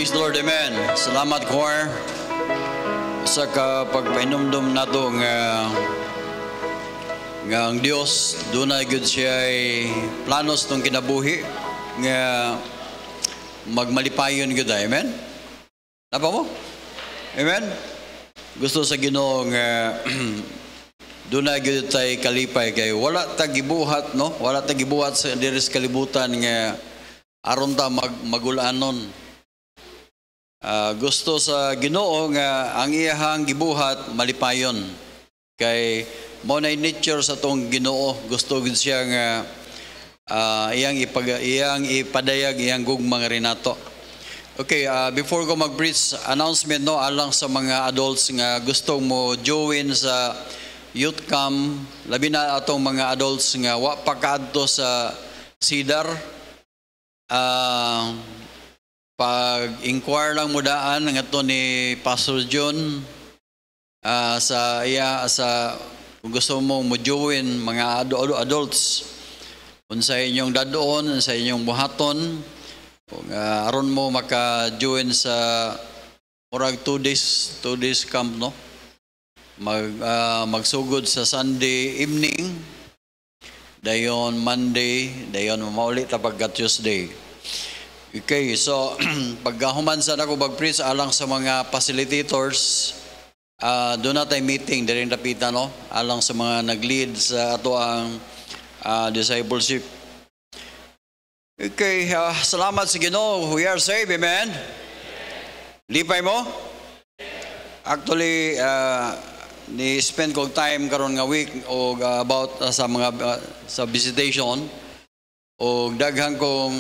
Praise the Lord, amen. Salamat, choir, sa pagpainumdum nato nga ang Dios dunay gud siya ay planos tong kinabuhi nga magmalipayon gud, amen. Napa mo? Amen. Gusto sa Ginoo nga dunay gud tay kalipay kay wala ta gibuhat, no? Wala ta gibuhat sa diri sa kalibutan nga aron ta magulanon. Gusto sa Ginoo nga ang iyahang gibuhat malipayon kay mo na nature sa tong Ginoo. Gusto gid siya nga iyang ipadayag iyang gugma nga rinato. Okay, before ko mag-preach, announcement no alang sa mga adults nga gusto mo join sa youth camp, labi na atong mga adults nga wa pa kaadto sa Cedar. Pag-inquire lang mo daan nga to ni Pastor John sa kung gusto mo join mga adults unsa inyong dadoon sa inyong buhaton kung aron mo maka-join sa murag 2 days camp, no? Magsugod sa Sunday evening, dayon Monday, dayon mauli ta pagka Tuesday. Okay, so pagkahuman sa ako mag-preach alang sa mga facilitators, doon na tayo meeting din dapitan, no? Alang sa mga nag-lead sa ato ang discipleship. Okay, salamat sa Ginoo. We are saved, amen? Lipay mo? Actually, ni-spend ko time karon nga week o about sa mga sa visitation o daghang kong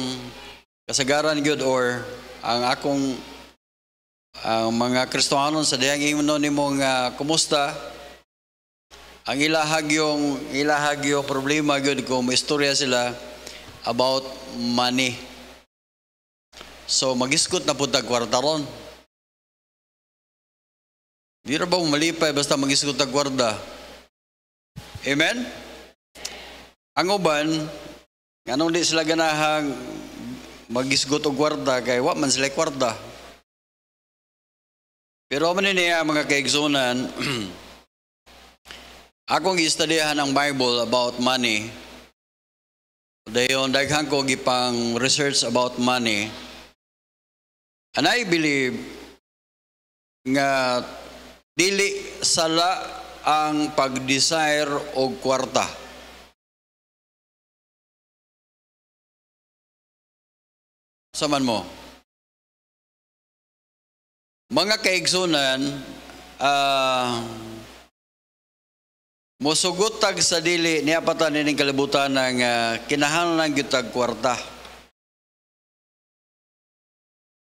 kasagaran gyud or ang akong mga Kristohanon sa dihang ingon nimo nga kumusta ang ilahag yung problema gyud kung may istorya sila about money. So magiskot na pud tag kwarta ron. Di ra ba malipay basta magiskot tag kwarta? Amen. Ang uban nganong di sila ganahang magisgot og kwarta kay wa man sila kwarta. Pero man niya mga kaigsunan, akong gistudihan ang Bible about money. Dayon daghang ko gipang research about money. And I believe nga dili sala ang pag-desire og kwarta. Saman mo. Mga kaigsunan, musugutag sa dili niya patan ning kalibutan ng kinahanglan gyud tag kwarta.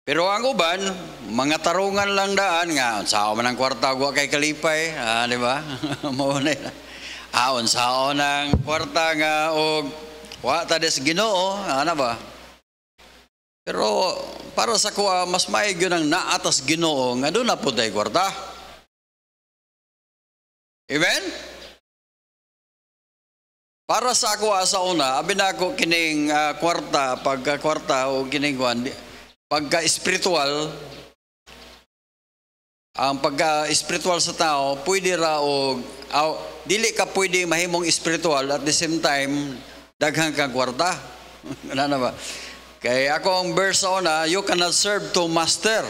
Pero ang uban, mga tarungan lang daan nga unsaon man ang kwarta wa kay kalipay, di ba? Mao na. Unsaon ang kwarta nga og wa ta des Ginoo, ana ba? Pero para sa kuha, mas maayos yun ang naatas Ginoo nga doon na po tayo kwarta. Amen? Para sa kuha sa una, abin ako kining kwarta, pagka-kwarta o kining kwan, pagka-espiritual, ang pagka-espiritual sa tao, pwede ra o dili ka pwede mahimong espiritual at the same time, daghang kang kwarta. Ano na ba? Kaya ako ang verse sa una, you cannot serve two master.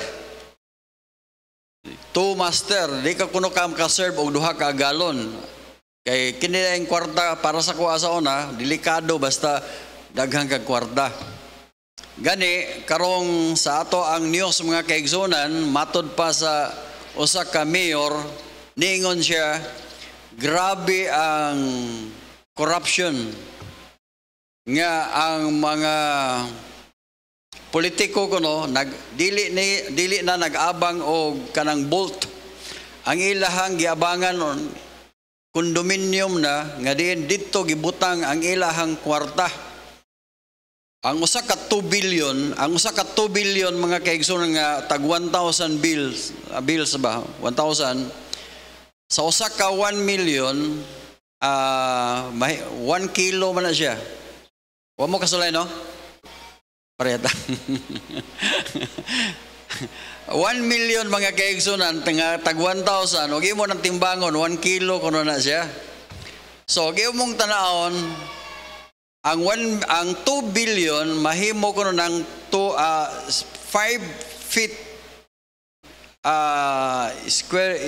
Two master. Di ka kuno ka serve og duha ka galon. Kay kini ang kwarta para sa kuha sa una, delikado basta daghang kag kwarta. Gani karong sa ato ang news mga kaigsunan, matod pa sa usa ka mayor, niingon siya, grabe ang corruption nga ang mga politiko kuno dili na nag-abang og kanang bolt. Ang ilahang giabangan kondominium na nga diin didto gibutang ang ilahang kwarta. Ang usa ka 2 billion mga kaigsunan nga tag 1,000 bills ba 1,000 sa usa ka 1 million 1 kilo man na siya. Wa mo kasulay, no? Pareta. 1 million mga kaigsunan, tag 1,000, huwag mo ng timbangon, 1 kilo kuno na siya. So, huwag mong tanaon, ang 2 billion, mahimo kuno ng 5 feet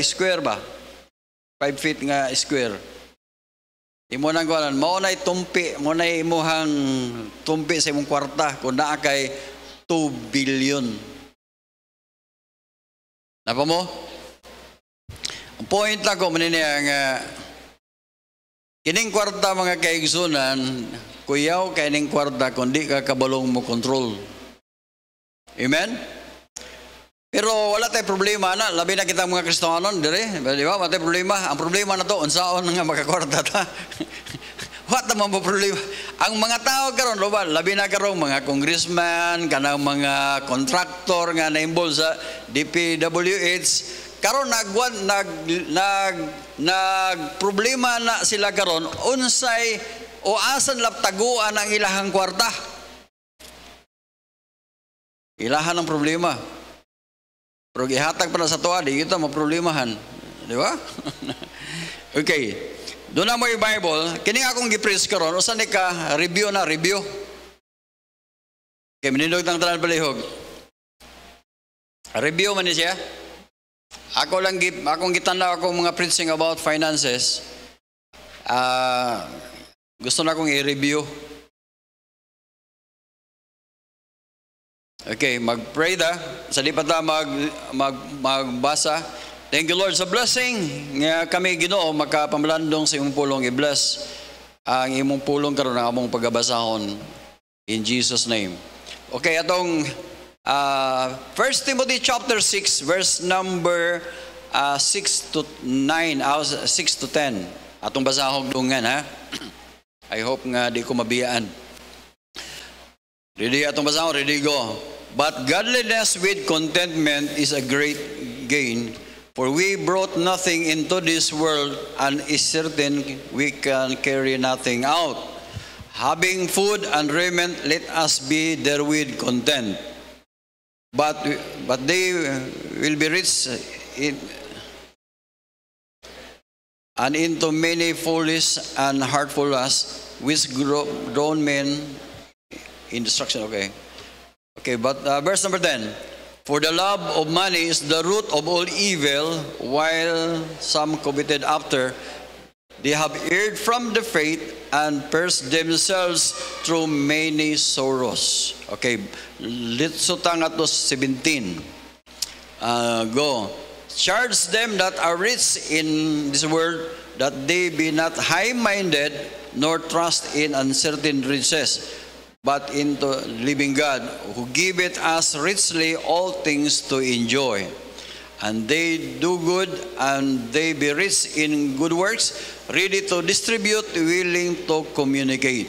square ba? 5 feet nga square. Imo nang kuanan, mao nay tumpi, mo nay imuhang tumpi sa imong kwarta kung naa kay 2 billion. Napa mo? Ang point lang ko maniniya nga kining kwarta mga kaigsunan, kuyaw kining kwarta kundi ka kabalong mo control. Amen? Pero wala tayong problema na, labi na kita mga Kristiyano, dire, di ba? Wala tayong problema. Ang problema na to, unsaon nga makakwarta ta. What naman po problema? Ang mga tao karon, labi na karon mga congressman, kanang mga contractor nga na-involve sa DPWH, karon nag problema na sila karon, unsay o asan laptaguan ang ilahang kwarta. Ilahan ang problema. Pero gihatag pa na sa tuwa, di kita maproblemahan. Di ba? Okay. Doon na mo yung Bible. Kining akong gipreach karon, usan ni ka, review. Okay, minindog ng tanan palihog. Review man ni siya. Akong gitanaw akong mga preaching about finances. Gusto na akong i-review. Okay, mag-pray da. Sa di pa ta magbasa. Thank you Lord sa blessing nga kami Ginoo makapamlandong sa imong pulong i-bless ang imong pulong karon ang among paggabasahon in Jesus name. Okay, atong 1 Timothy chapter 6 verse number 6 to 9, 6 to 10. Atong basahon dungan ha. I hope nga di ko mabiyaan. Ready atong basahon, ready go. But godliness with contentment is a great gain, for we brought nothing into this world, and is certain we can carry nothing out. Having food and raiment, let us be therewith content. But they will be rich and into many foolish and hurtful lusts, which grown men in destruction. Okay, but verse number 10. For the love of money is the root of all evil, while some coveted after. They have erred from the faith and pierced themselves through many sorrows. Okay, Litsutang atos 17. Go. Charge them that are rich in this world, that they be not high-minded, nor trust in uncertain riches, but into living God, who giveth us richly all things to enjoy. And they do good, and they be rich in good works, ready to distribute, willing to communicate,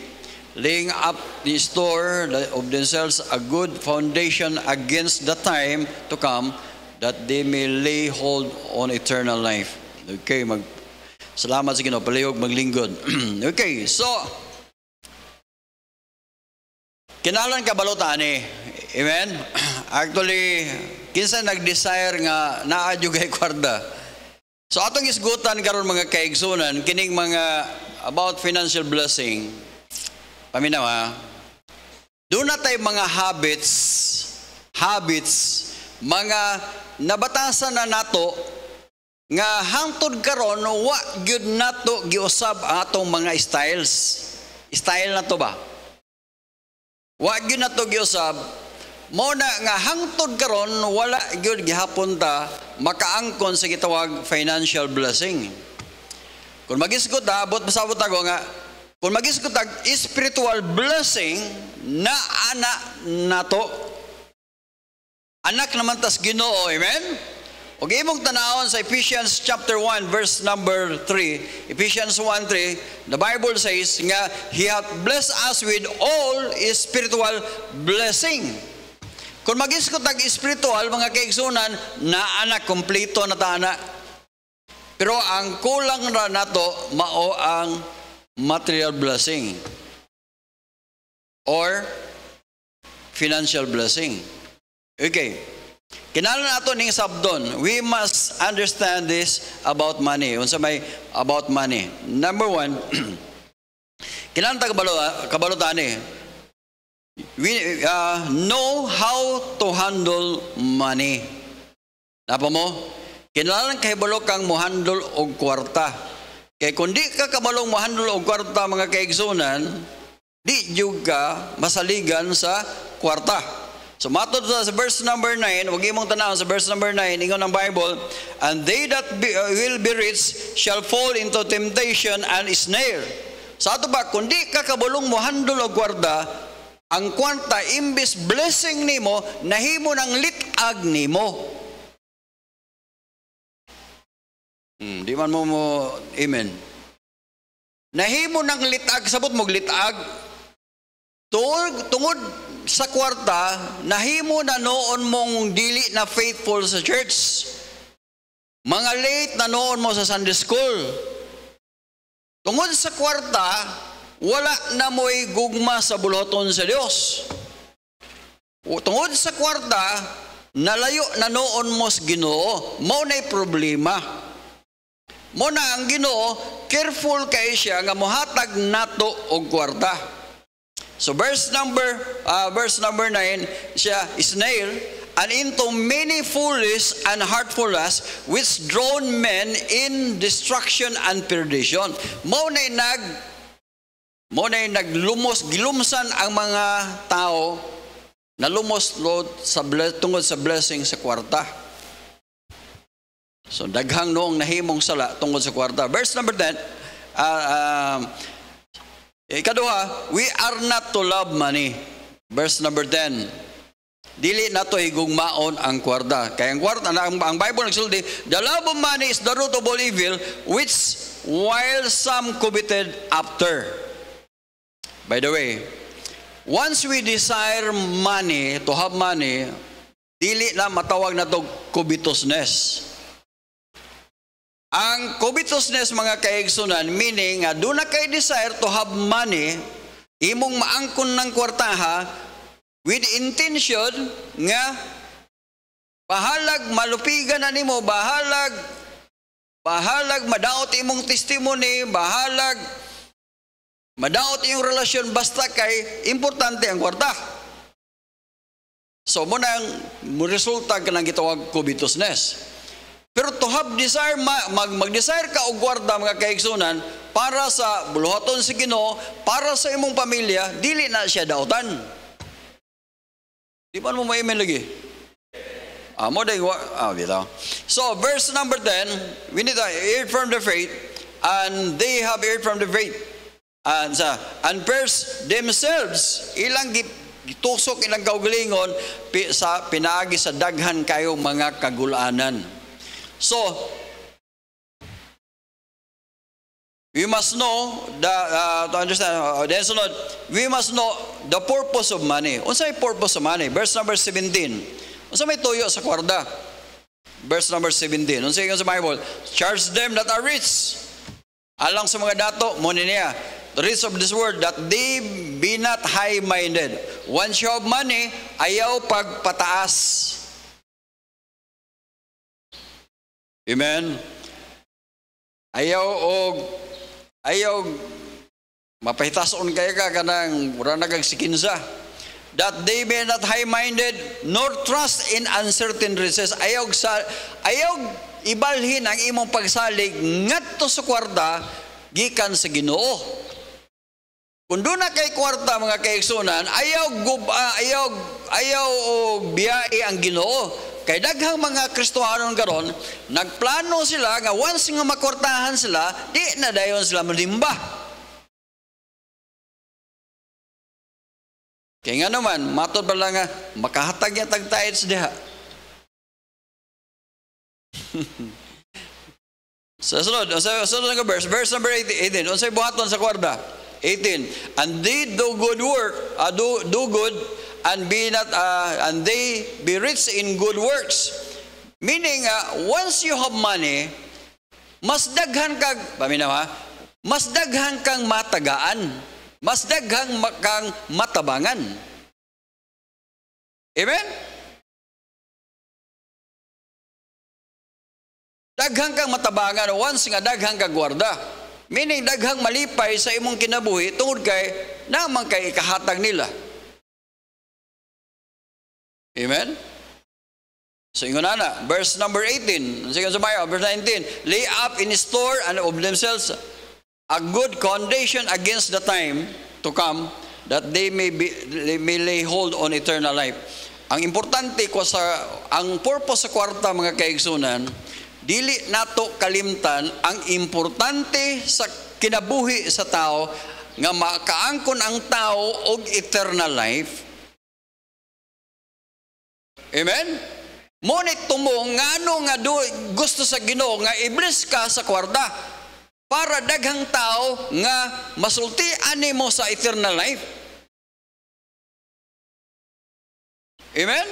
laying up the store of themselves a good foundation against the time to come, that they may lay hold on eternal life. Okay, salamat sa Ginoo, palihog maglingkod. Okay, so kinalan ka balota ani. Amen? Actually, kinsa nag-desire nga naadyo kay kwarta. So atong isgutan karon mga kaigsunan kining mga about financial blessing. Paminaw ha. Doon na tayo mga habits, mga nabatasan na nato nga hangtod karon wa gyud nato giusab ang atong mga styles. Style na to ba? Wa gyud nato giusab. Mo na nga hangtod karon wala gyud gihapon ta makaangkon sa gitawag financial blessing. Kung magisgot ta abot pasabot ako nga kung magisgot ta spiritual blessing na ana nato. Anak naman tas Ginoo, amen? Og imong tanawon sa Ephesians chapter 1 verse number 3, Ephesians 1:3, the Bible says nga He hath blessed us with all spiritual blessing. Kung mag-iskot spiritual, mga kaigsunan, na anak, kompleto na taana. Pero ang kulang na nato, mao ang material blessing or financial blessing. Okay. Kinahanglan nato ning sabdon. We must understand this about money. Unsa may about money? Number one, kinahanglan ta kabalutan ni. We know how to handle money. Napa mo? Kinahanglan kahibalo kang mohandle og kwarta. Kay kung di ka kabalong mohandle og kwarta mga kaigsunan, di jud ka masaligan sa kwarta. So matod sa verse number 9, wag imong tanaw sa verse number 9, ingon ang Bible, and they that will be rich shall fall into temptation and snare. Sa ato ba, kung di ka kabulong mo handle og kwarta, ang kwarta imbis blessing nimo, nahimo ng litag nimo. Di man mo amen. Nahimo ng litag, sabot mo litag. Tungod sa kwarta, nahimo na noon mong dili na faithful sa church. Mga late na noon mo sa Sunday school. Tungod sa kwarta, wala na mo'y gugma sa buluhaton sa Dios. Tungod sa kwarta, nalayo na noon mo sa Ginoo, mo na'y problema. Mo na ang Ginoo, careful kay siya nga mohatag nato og kwarta. So verse number 9, siya snare, and into many foolish and hurtful lusts which drown men in destruction and perdition. Mo na'y naglumos, gilumsan ang mga tao na lumos Lord tungod sa blessing sa kwarta. So daghang noong nahimong sala tungod sa kwarta. Verse number 10, ikaduha, we are not to love money. Verse number 10. Dili nato higugmaon ang kwarta. Kaya ang kwarta, ang Bible nagsulti, the love of money is the root of all evil, which while some coveted after. By the way, once we desire money, to have money, dili na matawag na to covetousness. Ang covetousness, mga kaigsunan, meaning do na kay desire to have money, imong maangkon ng kwartaha with intention nga bahalag malupigan na nimo, bahalag madaot imong testimony, bahalag madaot iyong relasyon, basta kay importante ang kwarta. So mo nang resulta ka ng gitawag covetousness. Pero to have desire, mag-desire ka og kwarta, mga kaigsunan, para sa buluhaton si Ginoo, para sa imong pamilya, dili na siya daotan. Di ba mo ma-email lagi? Bitaw. So, verse number 10, we need to hear from the faith, and they have heard from the faith. And first themselves, ilang gitusok, ilang kaugalingon, sa pinaagi sa daghan kayong mga kagulanan. So, we must know to understand. Then sunod, we must know the purpose of money. Unsay purpose of money? Verse number 17. Unsa may tuyo sa kwarta? Verse number 17. Unsay sa Bible? Charge them that are rich. Alang sa mga dato, mo niya, the rich of this world, that they be not high-minded. Once you have money, ayaw pagpataas. Amen. Ayaw mapahitason kaya ka kanang mura nagagsikinsa. That they be not high-minded, nor trust in uncertain riches. Ayaw ibalhin ang imong pagsalig ngadto sa kwarta gikan sa Ginoo. Kung doon na kay kwarta, mga kaigsunan, ayaw biyai ang Ginoo. Kay daghang mga Kristohanon karon, nagplano sila nga once nga makwartahan sila, di na dayon sila malimba. Kaya nga naman, matod pa lang nga, makahatag niya tagtayad sa diha. Sa sunod nga verse number 18, unsay buhaton sa kwarta? 18, and they do good work, do good, and they be rich in good works. Meaning, once you have money, mas daghan kang matagaan, mas daghan kang matabangan. Amen? Daghang kang matabangan once nga daghang kang gwarda. Meaning daghang malipay sa imong kinabuhi tungod kay naman kay ikahatag nila. Amen? So ingon na, verse number 18. Sige sumaya, verse 19. Lay up in store and of themselves a good foundation against the time to come, that they may lay hold on eternal life. Ang importante ko ang purpose sa kwarta, mga kaigsunan, dili nato kalimtan ang importante sa kinabuhi sa tao nga makaangkon ang tao og eternal life. Amen? Ngunit tumong ngano nga gusto sa Ginoo nga i-bless ka sa kwarta para daghang tao nga masultian nimo sa eternal life. Amen?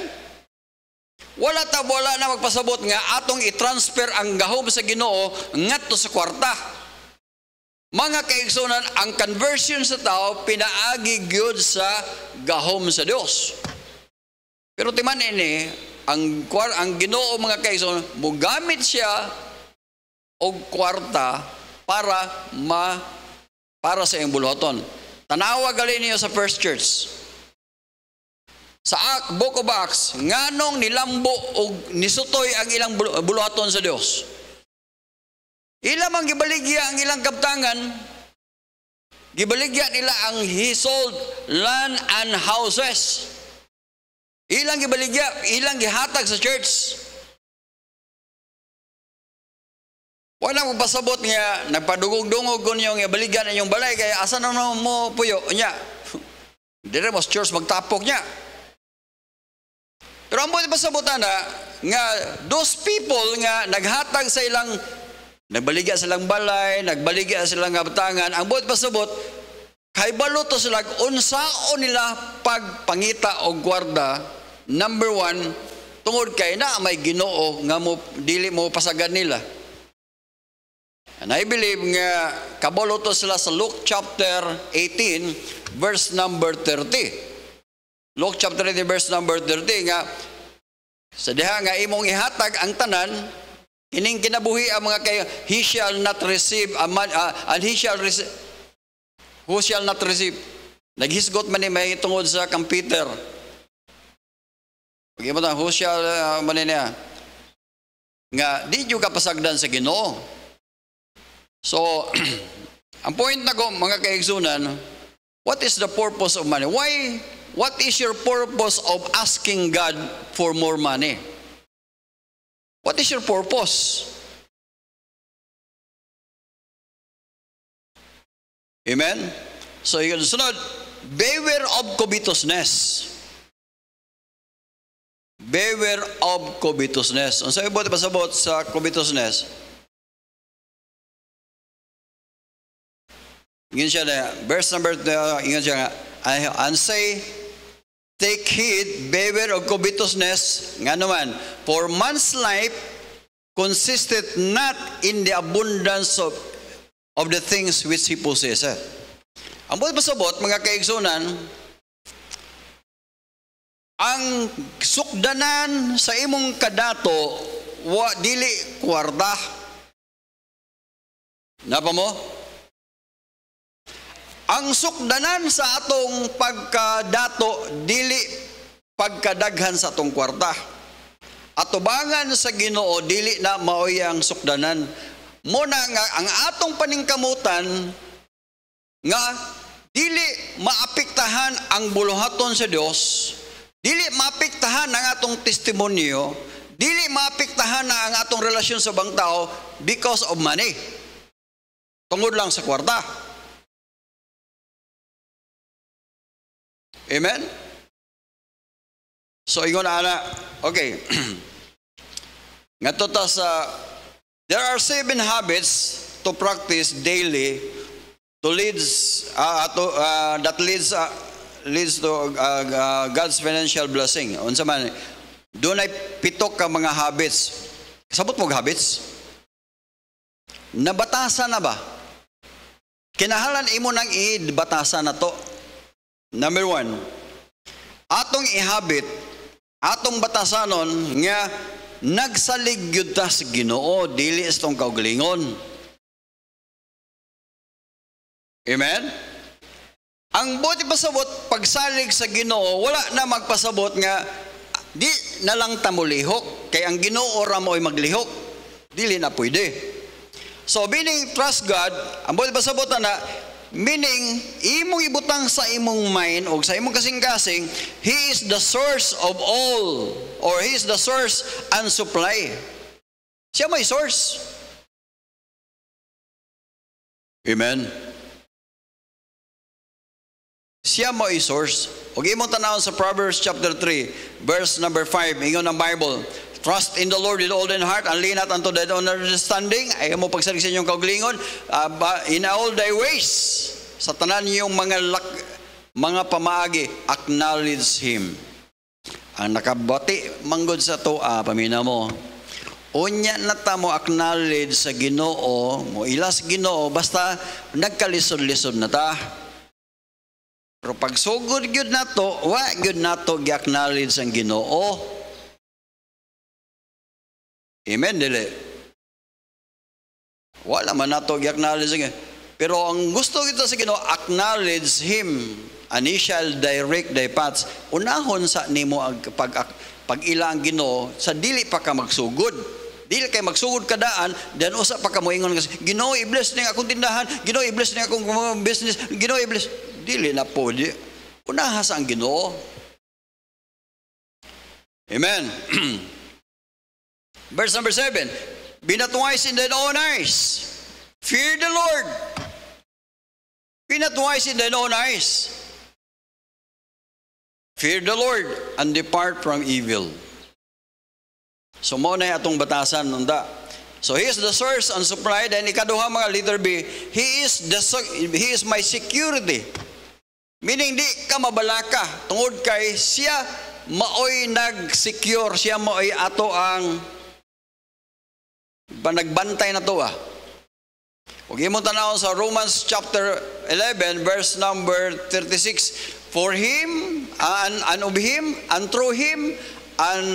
Wala na magpasabot nga atong i-transfer ang gahom sa Ginoo ngadto sa kwarta. Mga kaigsunan, ang conversion sa tao pinaagi gyud sa gahom sa Dios. Pero timan ini ang Ginoo, mga kaigsunan, mogamit siya og kwarta para sa iyong buluhaton. Tanawa gali niyo sa First Church. Sa Book of Acts, nganong nilambo og nisutoy ang ilang buluhaton sa Dios. Ila man gibaligya ang ilang kabtangan, gibaligya nila ang he sold land and houses. Ilang gibaligya, ilang gihatag sa church. Wala magpasabot nga, nagpadugog-dungog ko niyo nga baligyan na yung balay, kaya asa na mo puyo niya. Dire mo sa church magtapok niya. Pero ang buhay pasabutan na, nga those people nga naghatag sa ilang, nagbaligya silang balay, nagbaligya silang batangan, ang buhay pasabot, kay baluto sila, unsaon nila pagpangita o gwarda, number 1, tungod kay na may Ginoo nga dili mo pasagan nila. And I believe nga kabaloto sila sa Luke chapter 18 verse number 30. Luke chapter 18 verse number 30 nga sa diha nga imong ihatag ang tanan kining kinabuhi ang mga kay he shall not receive and he shall receive, who shall not receive. Naghisgot man ni may tungod sa kang Peter. Pagimot who shall man niya nga di jud ka pasagdan sa Ginoo. So, ang point na ko, mga kaigsunan, what is the purpose of money? What is your purpose of asking God for more money? What is your purpose? Amen? So, yun, sunod, beware of covetousness. Beware of covetousness. Ang sabi po, pasabot sa covetousness, ingin siya na, verse number 2, ingin siya nga, and say, take heed, beware of covetousness, nga naman, for man's life consisteth not in the abundance of the things which he possesseth. Ang buhay pasabot, mga kaigsunan, ang sukdanan sa imong kadato, dili kwarta. Napa mo? Ang sukdanan sa atong pagkadato, dili pagkadaghan sa atong kwarta. Atubangan sa Ginoo, dili na maoy ang sukdanan. Muna nga, ang atong paningkamutan, nga dili maapektahan ang buluhaton sa Dios, dili maapektahan ang atong testimonyo, dili maapektahan na ang atong relasyon sa bang tao because of money. Tungod lang sa kwarta. Amen? So, ingon ana, okay. Nga to sa, there are 7 habits to practice daily that leads to God's financial blessing. Unsa man, doon ay 7 ka mga habits. Sabot mo habits? Nabatasan na ba? Kinahalan imo nang i-batasan na to. Number 1, atong ihabit, atong batasanon nga nagsalig gyud ta sa Ginoo, dili istong kaugalingon. Amen? Ang buti pasabot, pagsalig sa Ginoo, wala na magpasabot nga, di na lang ta mo lihok, kay ang Ginoo ra mo ay maglihok. Dili na pwede. So, meaning, trust God, ang buti pasabot na, meaning, imong ibutang sa imong mind, o sa imong kasing-kasing, He is the source of all, or He is the source and supply. Siya may source. Amen? Siya mo i-source. Huwag imong tanawon sa Proverbs chapter 3, verse number 5, ingon ng Bible, trust in the Lord with all thine heart, and lean not unto thy own understanding. Ayaw mo pagsalig sa inyong kaugalingon, in all thy ways, sa tanan niyong mga pamaagi, acknowledge Him. Ang nakabati, manggod sa to, pamina mo, unya na ta mo acknowledge sa Ginoo, mo ilas Ginoo, basta nagkalisod-lisod na ta. Pero pag sugod gyud nato, wa gyud nato gi-acknowledge ang Ginoo. Amen dili. Wala man nato gi-acknowledge ang. Pero ang gusto kita sa Ginoo, acknowledge Him, and He shall direct thy paths. Unahon sa nimo ang pag ila ang Ginoo, sa dili pa ka magsugod. Dili kay magsugod ka daan, then usa pa ka moingon kasi Ginoo i-bless ning akong tindahan, Ginoo i-bless ning akong business, Ginoo i-bless. Dili na po. Unahas ang Ginoo. Amen. Verse number 7. Be not wise in thine own eyes. Fear the Lord. Be not wise in thine own eyes. Fear the Lord and depart from evil. So mo na atong batasan nunda. So He is the source and supply. Then ikaduha mga letter B, He is my security. Meaning di ka mabalaka tungod kay siya maoy nag-secure, siya maoy ato ang panagbantay na to. Huwag mo tanaw sa Romans chapter 11 verse number 36. For Him and of Him and through Him and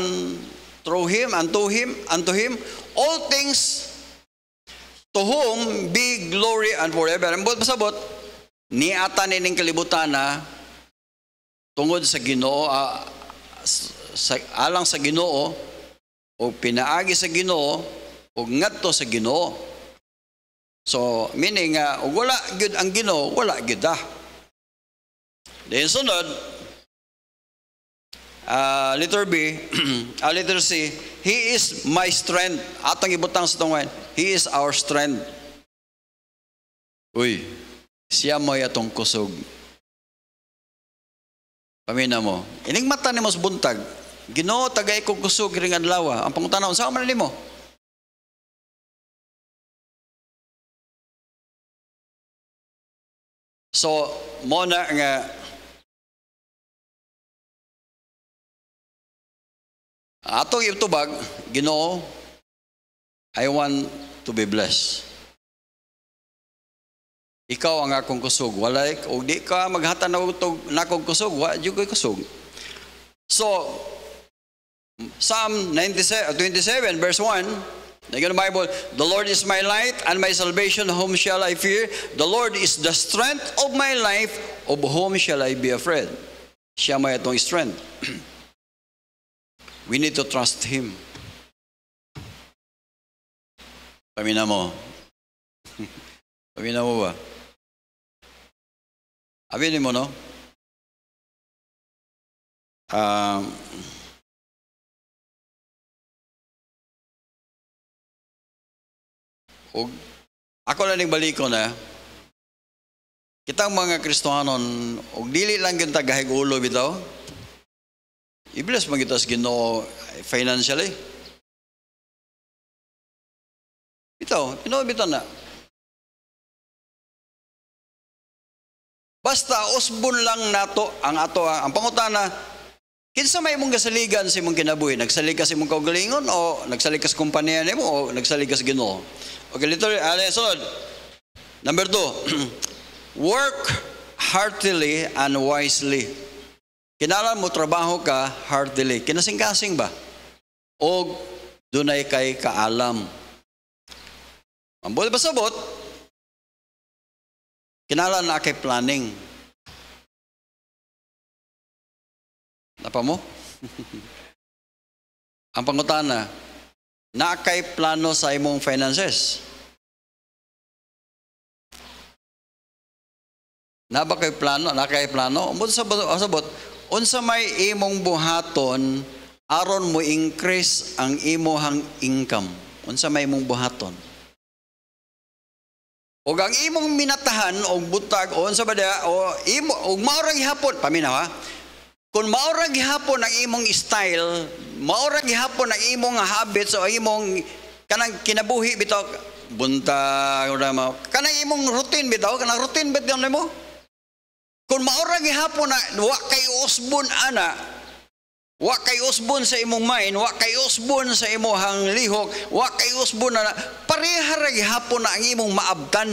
through Him and to Him and to Him all things, to whom be glory and forever. Ang buot pasabot, niata nining kalibutan na tungod sa Ginoo, alang sa Ginoo, o pinaagi sa Ginoo, o ngadto sa Ginoo. So, meaning, wala gyud ang Ginoo, wala gyud ah. Then sunod, letter B, letter C, He is my strength. Atong ibutang sa tungwan, He is our strength. Uy, siya mo atong kusog. Pamina mo, ining mata ni mas buntag, Ginoo tagay kong kusog ring adlaw. Ang pangutanaw, saan man nimo? So, mo na nga atong itubag, Ginoo, I want to be blessed. Ikaw ang akong kusog. Walay, o di ka maghatan na akong kusog, wa di ko'y kusog. So, Psalm 27 verse 1, the Bible, the Lord is my light and my salvation, whom shall I fear? The Lord is the strength of my life, of whom shall I be afraid? Siya may itong strength. We need to trust Him. Pamina mo. Pamina mo ba? Abinin mo, no? Ako lang balik ko na, kitang mga Kristohanon, og dili lang yung tagahig ulo bitaw, i-bless mo kita sa Ginoo financially. Bitaw, bitaw na. Basta usbon lang nato ang pangutana, kinsa may imong gasaligan sa imong kinabuhi? Nagsalig ka sa imong kaugalingon o nagsalig ka sa kompanya nimo o nagsalig ka sa Ginoo? Okay, sunod. Number 2, work heartily and wisely. Kinahanglan mo trabaho ka heartily. Kinasing-kasing ba? O dunay kay kaalam. Ambot pasabot, kinahanglan na kay planning. Napa mo? Ang pangutana, na kay plano sa imong finances? Na ba kay plano? Na kay plano? Ambot sabot, unsa may imong buhaton aron mo increase ang imong income? Unsa may imong buhaton? Og ang imong minatahan og butag o unsa ba dia o imo og maura gihapon paminaw ha. Kung maura gihapon ang imong style, maura gihapon ang imong habits o imong kanang kinabuhi bitaw buntag kanang imong routine bitaw kanang routine bitaw nimo. Kung maura gihapon na wa kay usbon ana, wa kay usbon sa imong mind, wa kay usbon sa imong lihok, wa kay usbon na pareha ra gihapon na ang imong maabtan.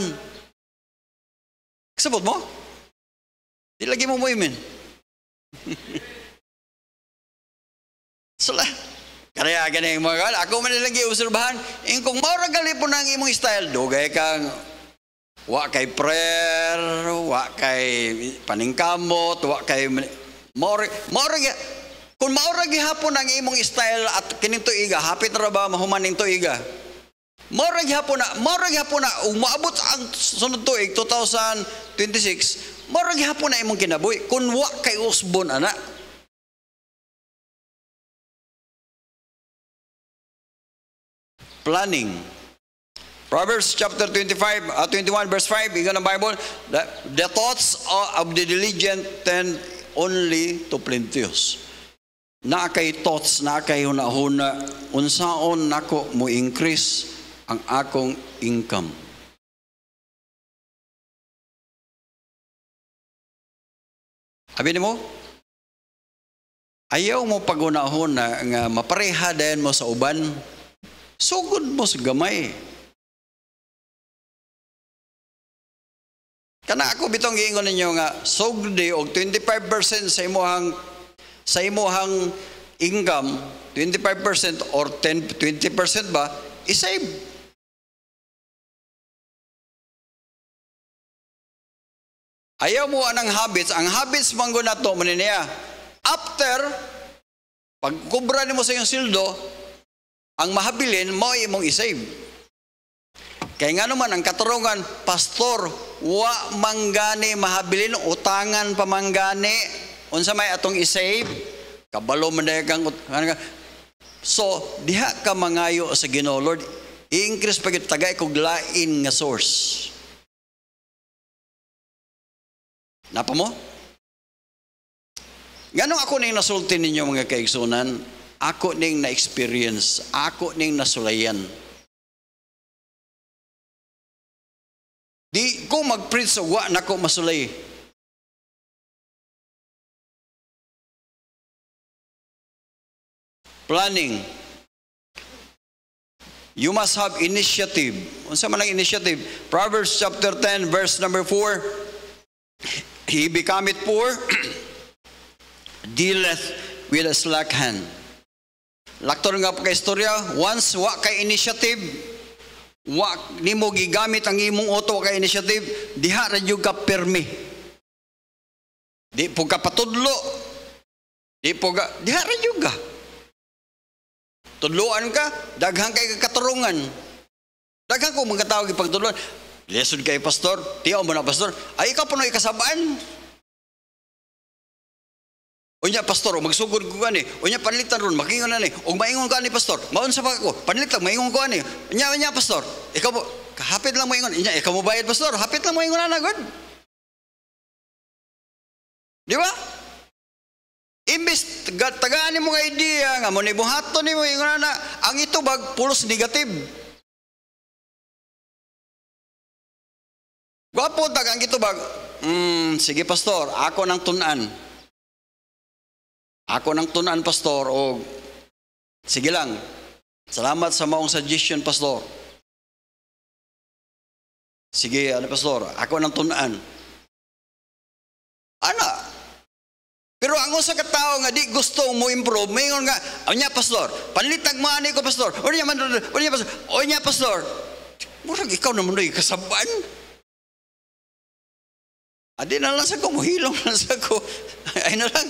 Kasabot mo? Di lagi mo imin. Sala. Kaya ganing mga ako man lagi obserbahan, kung maura gali po nang imong style, dugay kang wa kay prayer, wa kay paningkamot, wa kay maura kung maura gihapon ang imong style at kining tuiga, hapit ra ba mahuman ning tuiga? Maura gihapon na umaabot ang sunod tuig 2026. Maura gihapon na imong kinabuhi kun wa kay usbon ana. Planning. Proverbs chapter 21 verse 5, igan ang Bible, the thoughts of the diligent tend only to plenteous. Na kay thoughts, na kay hunahuna, unsaon nako mo increase ang akong income. Abi mo, ayaw mo pagunahon na nga mapareha dayon mo sa uban, sugod mo sa gamay. Kana ako bitong giingon ninyo nga sugdi og 25% sa imong income, 25% or 20% ba, isave. Ayaw mo anang habits. Ang habits manggo na to, niya. After, pag kubra mo sa iyong sildo, ang mahabilin, mo imong isave. Kaya nga naman, ang katarungan, pastor, wa manggani mahabilin, utangan pa manggani, unsa may atong isave, kabalo man kang so, diha ka mangayo sa Ginoo, Lord, i-increase pa gyud tagay kog lain nga source. Napa mo? Ganong ako ning nasulti ninyo mga kaigsunan, ako ning na-experience, ako ning nasulayan. Di ko mag-preach sa wa nako masulay. Planning. You must have initiative. Unsa man ang initiative? Proverbs chapter 10 verse number 4. He becometh poor, dealeth with a slack hand. Laktor nga pa istorya, once wa kay initiative, wa nimo gigamit ang imong auto kay initiative, diha ra jud ka permi. Di po ka patudlo. Diha ra jud ka. Tudloan ka, daghang kay katarungan. Daghang ko mga tao gipagtudloan. Lesson kay pastor, tiyaw mo na pastor, ay ikaw po na ikasabaan. Unya pastor, magsugod ko gani. Unya panlitan ron, makingon na ni. O maingon ka ni pastor, maun sa ko, panlitan, maingon ko ani. Unya pastor, ikaw po, hapit lang mo ingon. Unya, ikaw mo bayad pastor, hapit lang mo ingon na good. Di ba? Imbis, tagaan mo nga idea, nga mo ni buhaton ni mo, ingon na, ang itubag, pulos negative. Gwapo tagang itubag, sige pastor, ako nang tunan. Ako nang tunan pastor, o sige lang, salamat sa maong suggestion pastor. Sige, pastor, ako nang tunan. Ana, pero Pero ang usa ka tawo nga di gusto mo improve, mayon nga, "Onya pastor, panlitag mo ani ko pastor." Onya pastor. Onya pastor. Murag ikaw naman doy kasaban. Adi na lang sa ko, muhilong na sa ko. Ay na lang.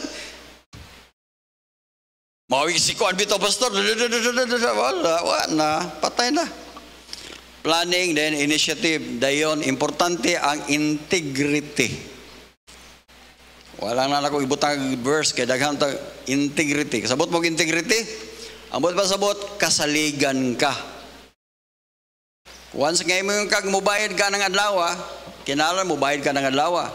Mawag si ko, bitaw pastor. Wala na, patay na. Planning, then initiative. Dayon, importante ang integrity. Wala na ako ibutang verse kay daghan ta integrity. Kasabot mo integrity? Ang buot pa sabot, kasaligan ka. Once nga mo yung kag mubayad ka ng adlaw, kinalan mo bayad ka ng adlaw.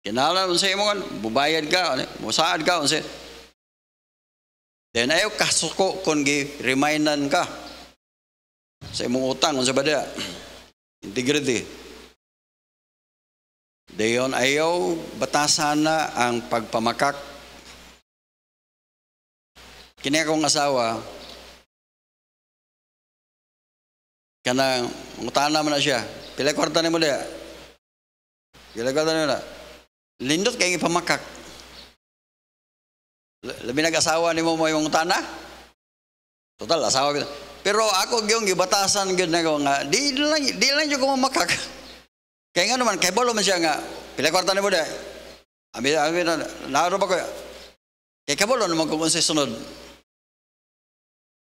Kinalan unsa imo kan mubayad ka, musaad ka unsa. Then ayo kasuko kon gi remindan ka sa imong utang unsa ba dia? Integrity. Dayon ayaw batasan na ang pagpamakak. Kini akong asawa, kanang mutana man na siya. Pila kwarta nimo dia? Pila kwarta nimo na? Lindot kay ipamakak. Labi nag-asawa nimo mo imong mutana? Total asawa kita. Pero ako gyung gibatasan gyud na ko nga di lang jud ko mamakak. Kaya nga naman, kay bolo man siya nga, pila kwarta ni mo da. Abi naaro ba ko? Kay kabolo naman kung unsay sunod.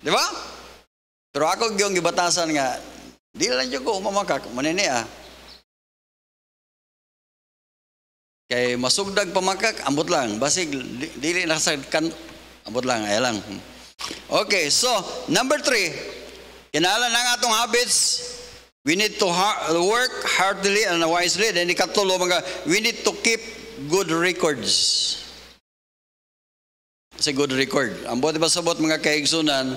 Di ba? Pero ako gyung gibatasan nga, di lang jud ko mamakak, manini Kay masugdag pamakak, ambot lang. Basig dili na sa kan, ambot lang, ay lang. Okay, so number 3, kinahanglan ang atong habits. We need to work heartily and wisely. Then ikatulo mga, we need to keep good records. Kasi good record. Ang buti ba sabot mga kaigsunan,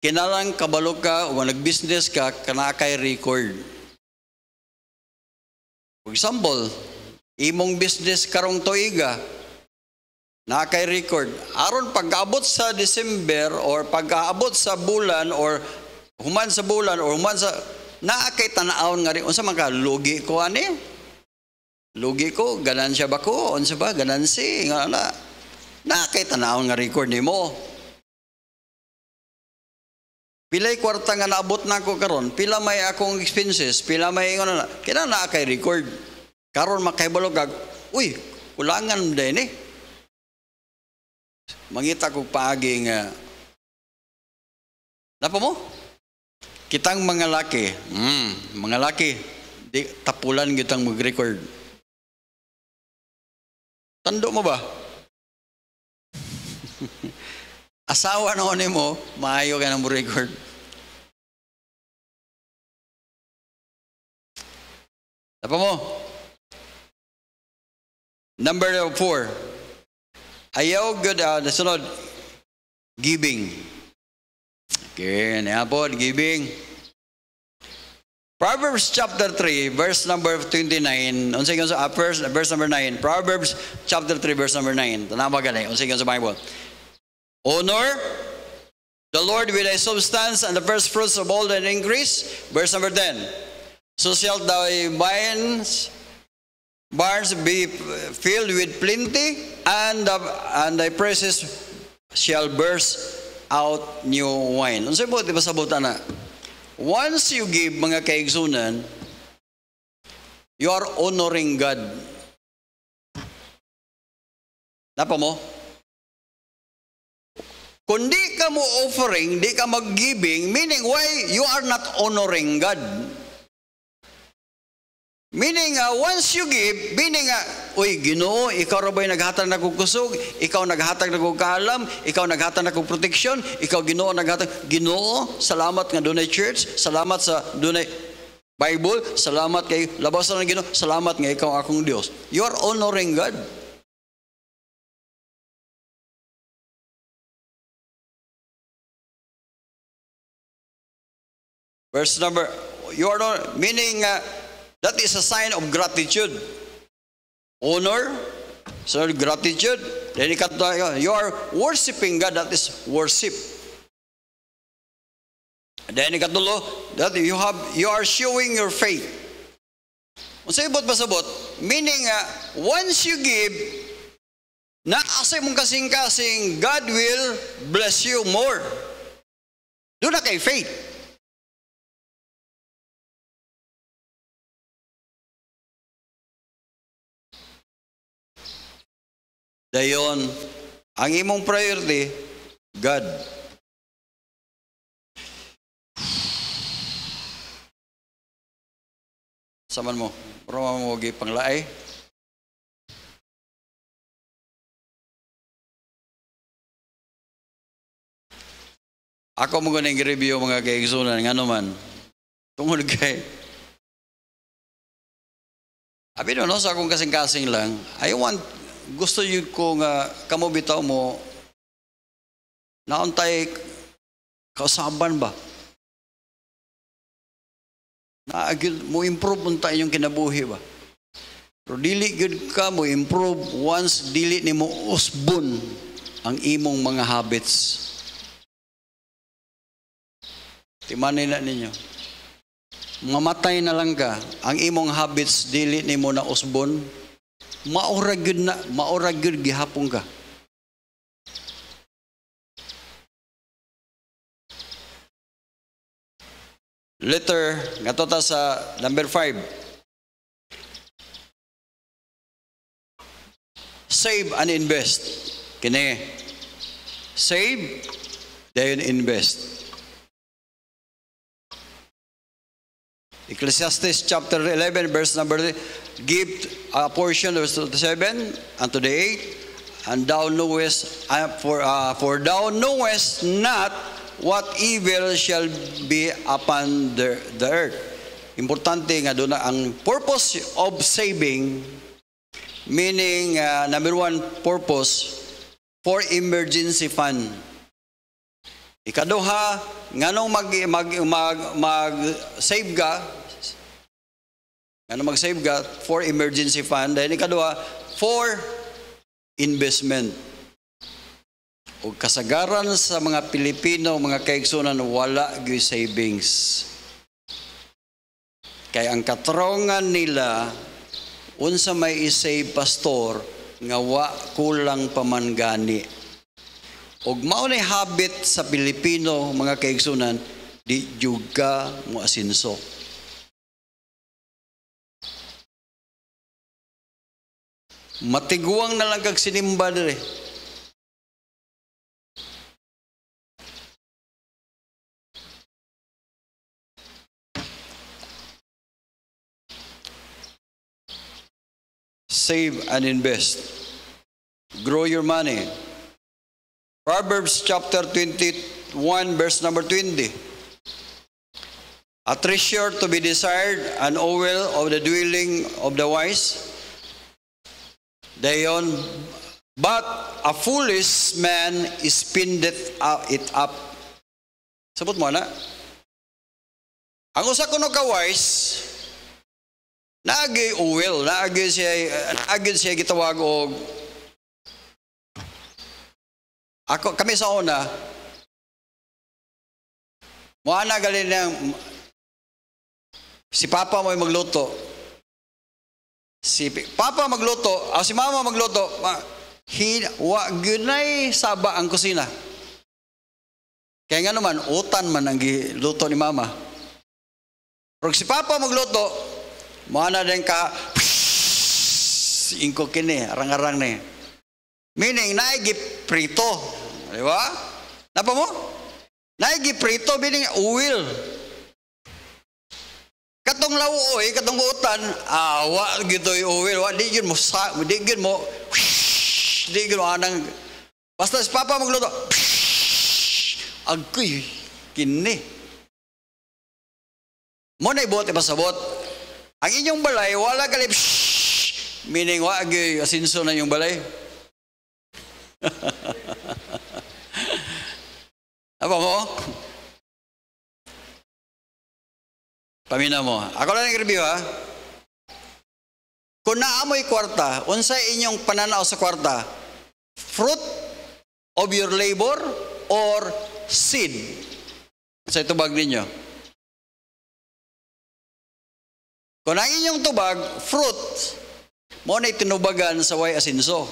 kinalang kabalo ka o nag-business ka, kana kay record. For example, imong business karong tuiga, na kay record. Aron pag-abot sa December or pag-abot sa bulan or human sa bulan or human sa naa kay tan-awon nga rin unsa man ka lugi ko ani lugi ko ganansya ba ko unsa ba ganansi nga na kay tan-awon nga record nimo pilay kwarta nga naabot nako karon pila may akong expenses pila may ngono na kina naa kay record karon makahibalo kag uy kulangan din mangita ko paagi nga napa mo kitang mga laki, di tapulan kitang mag-record. Tando mo ba? Asawa noon mo, maayo ka ng record. Tapa mo? Number 4. Ayaw good, nasunod, giving. Okay, naapod, giving. Proverbs chapter 3, verse number 29. Unsay sa verse number 9. Proverbs chapter 3, verse number 9. Tanawa gani, unsay sa Bible. Honor the Lord with thy substance and the first fruits of all thy increase. Verse number 10. So shall thy barns be filled with plenty, and thy presses shall burst out new wine. Unsay mo diba sabutan na? Once you give mga kaigsunan, you are honoring God. Napa mo? Kung di ka mo offering, di ka mag-giving, meaning why you are not honoring God. Meaning, once you give, meaning, uy, Ginoo, ikaw ra ba'y naghatag na kong kusog, ikaw naghatag na kong kaalam, ikaw naghatag na kong proteksyon, ikaw Ginoo naghatag, Ginoo, salamat nga dunay church, salamat sa dunay Bible, salamat kay labasan ng Ginoo, salamat nga ikaw akong Dios. You are honoring God. Verse number, you are not, meaning, that is a sign of gratitude. Honor, so gratitude. Then you are worshiping God, that is worship. Then ikatulo, that you are showing your faith. Unsay ibot pasabot, meaning once you give, naasay mong kasing-kasing, God will bless you more. Doon na kay faith. Dayon, ang imong priority, God. Saman mo, para mo panglaay. Ako mo ganang review mga kaigsunan, nga naman, tungod kay, abi no, sa akong kasing-kasing lang, gusto yun ko nga, kamo bitaw mo, nauntay kausaban ba? Mo improve unta inyong kinabuhi ba? Pero dili good ka mo improve once dili ni mo usbon ang imong mga habits. Timanin na ninyo. Mamatay na lang ka, ang imong habits dili ni mo na usbon, maura good gihapon ka. Letter, nga sa number 5. Save and invest. Kini. Save, dayon invest. Ecclesiastes chapter 11 verse number 3. Give a portion of the 7 unto the 8, and thou knowest, for thou knowest not what evil shall be upon the earth. Importante nga doon na ang purpose of saving, meaning number 1 purpose, for emergency fund. Ikaduha, nganong mag-save ka, nganong mag-save ka for emergency fund, dahil ikaduha, for investment. O kasagaran sa mga Pilipino, mga kaigsunan, wala gyud savings. Kaya ang katrongan nila, unsa may isave pastor, nga wa kulang pamangani. Og mao nay habit sa Pilipino, mga kaigsunan, di juga mo asinso. Matiguang na lang kag sinimba dire. Save and invest. Grow your money. Proverbs chapter 21 verse number 20. A treasure to be desired, an oil of the dwelling of the wise. Dayon, but a foolish man spendeth it up. Sabot mo na. Ang usa kuno ka wise, naagi oil, naagi siya gitawag og kami sa una, muana galing ng si Papa mo'y magluto. Si Papa magluto, o si Mama magluto, gunay saba ang kusina. Kaya nga naman, utan man ang giluto ni Mama. Pero si Papa magluto, muana din ka, ingko kini, arang-arang na eh. Meaning, naigiprito. Di ba? Napa mo? Naigiprito, meaning oil. Katong lauoy, katong utan, wa gito yung oil. Di yun mo, anang, basta si Papa magluto, agoy, kini. Mo na ibuot, ipasabot. Ang inyong balay, wala kalip, meaning, wa agoy, asinso na yung balay. Apa mo? Pamina mo. Ako lang nag-review ha. Kung naamoy kwarta, unsa inyong pananaw sa kwarta? Fruit of your labor or seed? Sa tubag ninyo. Kung ang inyong tubag, fruit, Mo na tinubagan sa way asinso.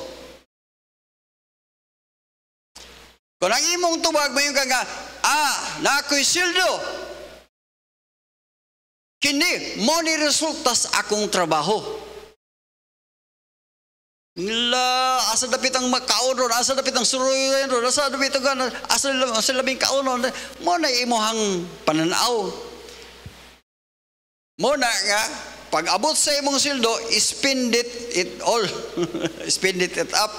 Kung ang imong tubag, mayon ka nga, na ako'y sildo. Kini, mo ni resultas akong trabaho. Asa dapit ang makaunon, asa dapit ang suruyan ron, asa dapit ang asa labing kaunon, mo na imuhang pananaw. Mo na nga, pag abot sa imong sildo, spend it all. Spend it up.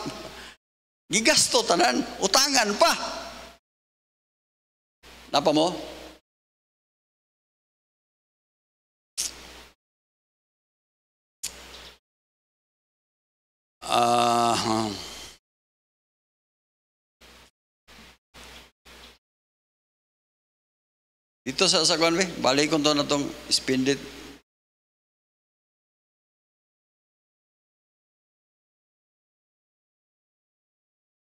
Gigasto tanan, utangan pa. Napa mo? Dito sa kwan be, balik ko to na tong spend it.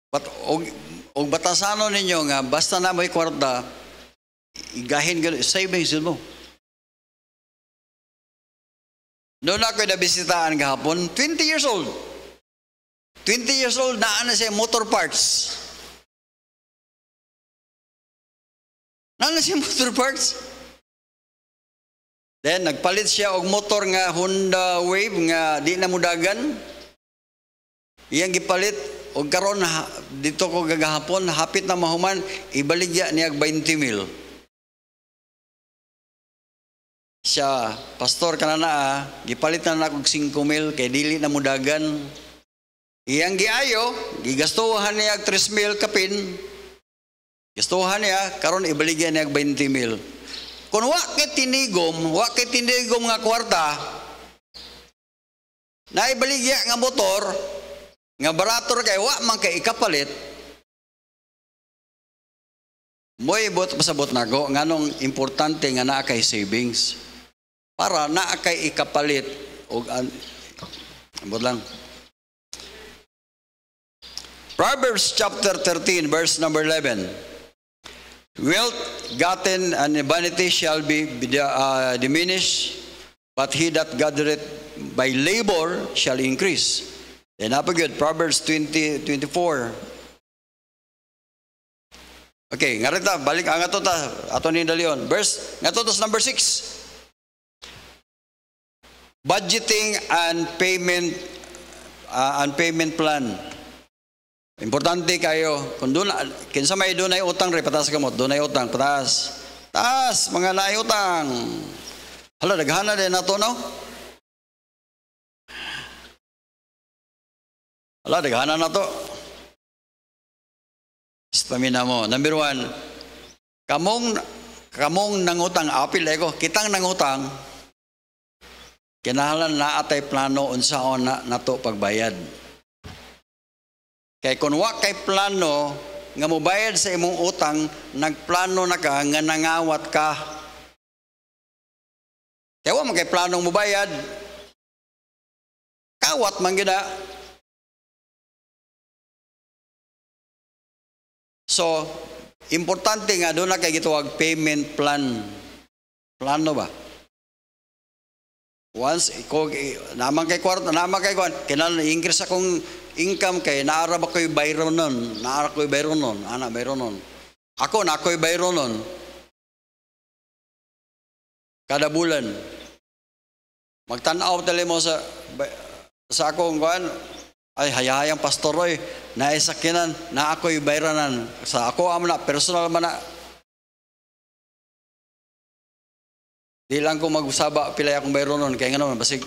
But og batasano ninyo nga basta na may kwarta, igahin gano savings mo. Noon ako nabisitaan gahapon, 20 years old. 20 years old na siya motor parts. Na siya motor parts. Then nagpalit siya og motor nga Honda Wave nga di na mudagan. Iyang gipalit og karon dito ko gagahapon hapit na mahuman ibaligya niya 20,000. Siya, pastor kanana gipalit na og 5,000 kay dili na mudagan. Iyang giayo, gigastuhan niya 3,000 kapin. Gastuhan niya karon ibaligya niya 20,000. Kung wa kay tinigom nga kwarta, na ibaligya nga motor, nga barator kay wa man kay ikapalit, mo'y pasabot na ko, nganong importante nga naa kay savings. Para naa kay ikapalit, o ambot lang. Proverbs chapter 13, verse number 11. Wealth gotten and vanity shall be diminished, but he that gathereth by labor shall increase. Then good, Proverbs 20:24. Okay, nga rita, balik ang ato ni Dalion. Verse, nga to number 6. Budgeting and payment plan. Importante kayo. Kung doon, kinsa may doon ay utang, patas ka mo. Doon ay utang, patas. Taas, mga naay utang. Hala, daghana din na to, no? Hala, daghana na to. Stamina mo. Number 1, kamong nangutang, apil ko, kitang nangutang, kinahanglan na atay plano unsaon na to pagbayad. Kay kung wa kay plano nga mobayad sa imong utang, nagplano na ka nga nangawat ka. Kaya wa man kay planong mobayad, kawat man gina. So, importante nga doon na kay gitawag payment plan. Plano ba? Once, naman kay kwarta, naman kay kwan, kinahanglan increase akong income kay naara ba ko'y bayro nun? Naara ko'y bayro nun? Ana, bayro nun. Ako, na ako'y bayro nun. Kada bulan. Magtanaw tali mo sa akong kwan, ay hayahayang pastor oy, naisakinan, na ako'y bayranan. Sa ako amo na, personal man na. Di lang ko mag-usaba pilay akong bayro nun. Kaya nga naman, basig.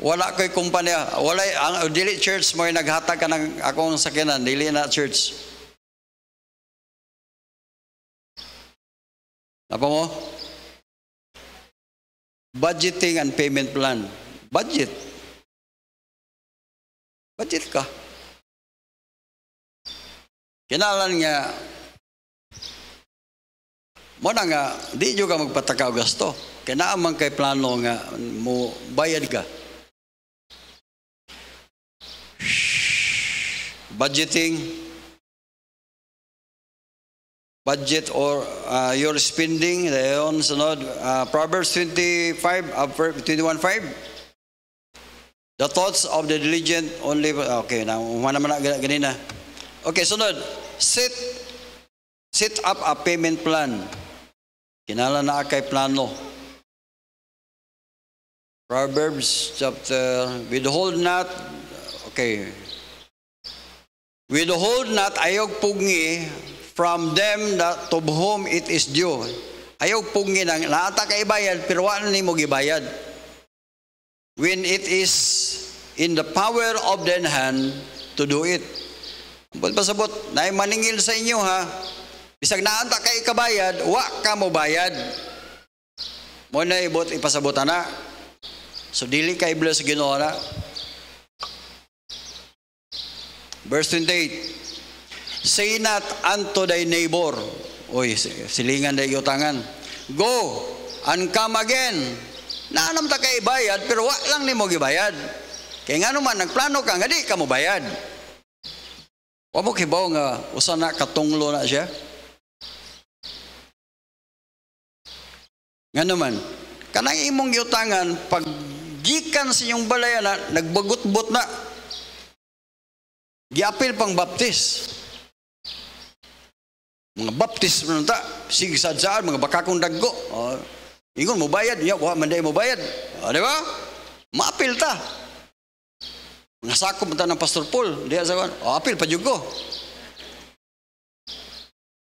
Wala ko'y kumpanya. Wala, dili church mo yung naghatag ka ng akong sakinan. Dili na church. Apa mo? Budgeting and payment plan. Budget. Budget ka. Kinalan nga, mo na nga, di juga magpatakaw gasto. Kinaaman kay plano nga, mo bayad ka. Budgeting. budget or your spending. Dayon sunod Proverbs 21:5. The thoughts of the diligent only. Okay, na naman na ganina. Okay, sunod. Set up a payment plan. Kinala na kay plano. Proverbs chapter, withhold not, okay. Withhold not, ayog pungi from them that to whom it is due. Ayog pungi nang naata kay bayad pero wala nimo gibayad. When it is in the power of the hand to do it. Pasabot, na maningil sa inyo ha. Bisag naanta kay kabayad, wa ka mo bayad. Mo na ibot ipasabot na. So dili kay bless sa Ginoo na. Verse 28. Say not unto thy neighbor. Oy, silingan day utangan. Go and come again. Naanam ta kay bayad pero wa lang nimo gibayad. Kay ngano man nagplano ka nga di ka mo bayad. Wa mo kibaw nga usa na katunglo na siya. Ngano man kanang imong giutangan pag gikan sa inyong balaya na nagbagot-bot na giapil pang baptis. Mga baptis man ta sigsad-sad mga bakakong daggo. Ingon mo bayad niya, wa man day mo bayad. Di ba? Maapil ta. Mga sakop ta ng Pastor Paul, diya sa apil pa jud ko.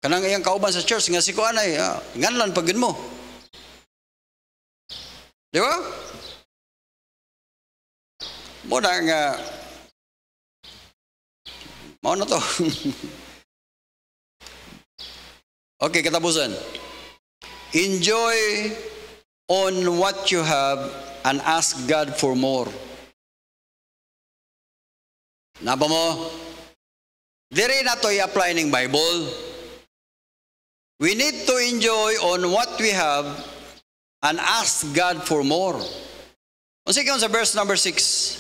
Kanang iyang kauban sa church nga si ko anay, nganlan pagid mo. Di ba? Muna nga mao na to. Okay, katapusan. Enjoy on what you have and ask God for more. Naba mo? Diri na to i-apply ng Bible. We need to enjoy on what we have and ask God for more. Sige sa verse number 6.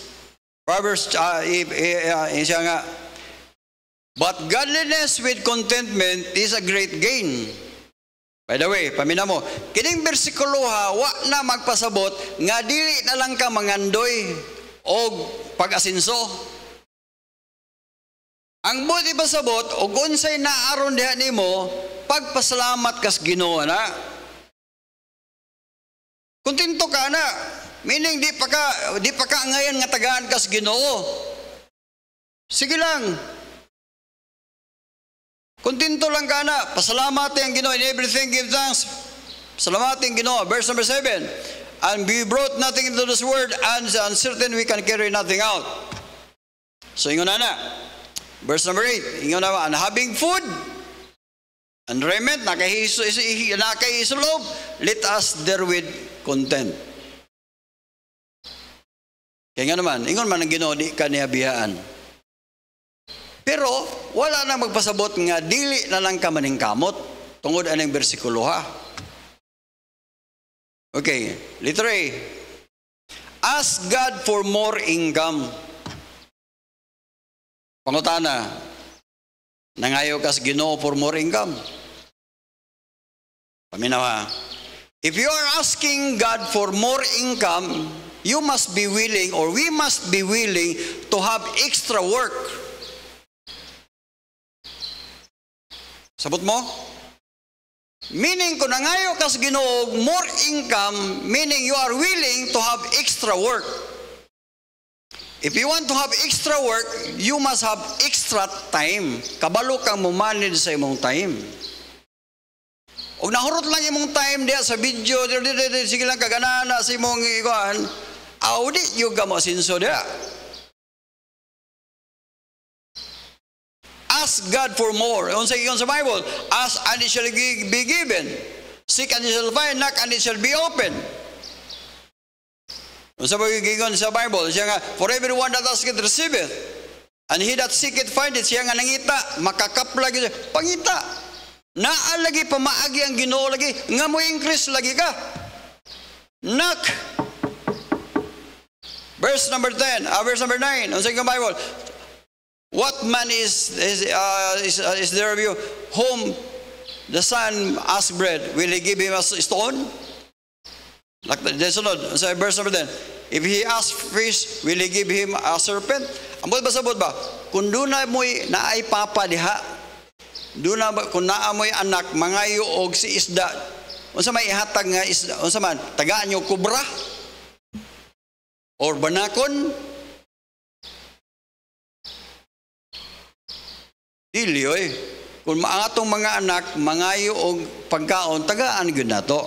Proverbs, siya nga, but godliness with contentment is a great gain. By the way, pamina mo, kining bersikulo ha, wa na magpasabot, nga dili na lang ka mangandoy o pag-asinso. Ang buti pasabot, o unsay naaron diha nimo, pagpasalamat kas Ginoo na. Kontento ka na. Meaning di pa ka ngayon nga tagaan kas Ginoo. Sige lang. Kontento lang ka na. Pasalamati ang Ginoo. In everything give thanks. Pasalamati ang Ginoo. Verse number 7. And we brought nothing into this world, and uncertain we can carry nothing out. So ingon na. Verse number 8. Ingon na, and having food and raiment, nakaisulog, let us therewith content. Kaya nga naman, ingon man ang Ginoo, di ka niya biyaan. Pero, wala na magpasabot nga, dili na lang ka maning kamot. Tungod anong bersikulo ha. Okay, letter A. Ask God for more income. Pangutana, nangayo kas Ginoo for more income. Paminawa. If you are asking God for more income, you must be willing, or we must be willing to have extra work. Sabot mo? Meaning, kung nangayo ka sa Ginoo, more income, meaning you are willing to have extra work. If you want to have extra work, you must have extra time. Kabalo kang mumanid sa imong time. O nahurot lang imong time diya sa video, sige lang kaganana sa imong ikuan, audit yung ka mo sinso diya. Ask God for more. Unsa giyon sa Bible? Ask and it shall be given. Seek and it shall find. Knock and it shall be open. Unsa ba giyon sa Bible? Siya nga, for everyone that asketh receiveth, and he that seeketh findeth. Siya nga nangita, makakapla gyud. Pangita. Naa lagi pamaagi ang Ginoo lagi, nga mo increase lagi ka. Knock. Verse number 10, verse number 9. Unsa giyon Bible? What man is there of you whom the son asked bread, will he give him a stone? Like the sunod, sa verse number 10, if he asks fish, will he give him a serpent? Ambot ba sabot ba? Kung doon na mo'y naay papa diha, doon na kung naa mo'y anak, mangayo og si isda, unsa may ihatag nga isda, unsa man, tagaan nyo kubra? Or banakon? Dili, oy. Kung maangatong mga anak, mangayo og pagkaon, tagaan gyud nato.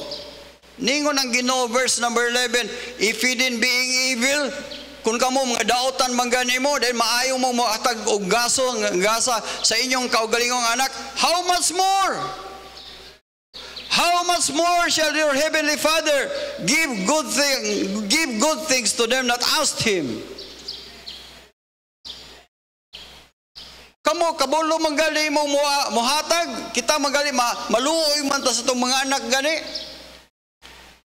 Ningon ang Ginoo verse number 11, if he din being evil, kung kamo mga daotan manggani mo, dahil maayo mo moatag og gasa sa inyong kaugalingong anak, how much more? How much more shall your heavenly Father give good things to them that asked him? Kamo kabulo manggali mo mohatag, kita manggali maluoy man ta sa tong mga anak gani.